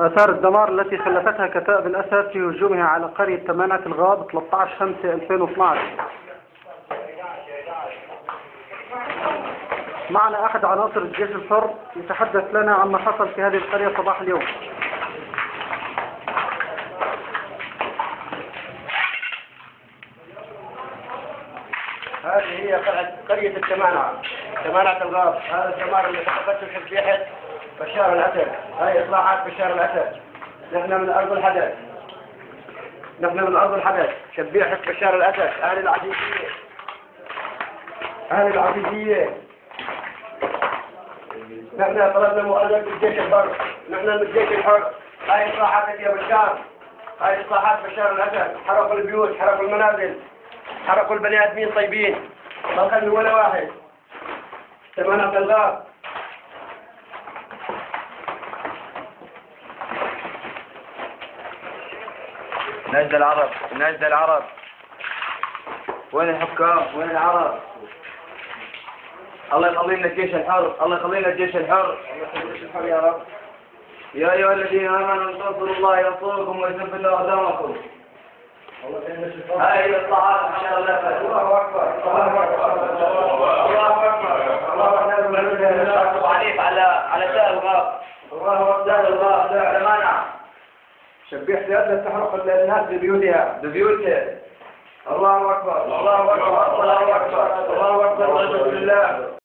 آثار الدمار التي خلفتها كتائب الأسد في هجومها على قرية تمانعة الغاب 13/5/2012. معنا أحد عناصر الجيش الحر يتحدث لنا عما حصل في هذه القرية صباح اليوم. هذه هي قرية تمانعة الغاب. هذا الدمار اللي تقدته تسبيحة بشار الأسد. هاي إصلاحات بشار الأسد. نحن من أرض الحدث. شبيحة بشار الأسد. أهل العزيزية. نحن طلبنا مؤازرة الجيش الحر. نحن من الجيش الحر. هاي إصلاحات يا بشار. هاي إصلاحات بشار الأسد. حرقوا البيوت، حرقوا المنازل، حرقوا البني آدمين طيبين، ما خلوا ولا واحد. تمانعة الغاب. نجد العرب. وين الحكام؟ وين العرب؟ الله يخلي لنا الجيش الحر. الله يخلي لنا الجيش الحر. يا رب. يا أيها الذين آمنوا انصروا الله ينصركم ويثبت أقدامكم. هاي الإصلاحات بشار الأسد. الله أكبر. الله أكبر. الله أكبر. الله أكبر. عليك على سائل الغاب. الله أكبر. سائل الغاب. تمانع. شبيح سيادة تحرق الناس ببيوتها. الله أكبر. الله أكبر. الله أكبر. الله أكبر. الله أكبر.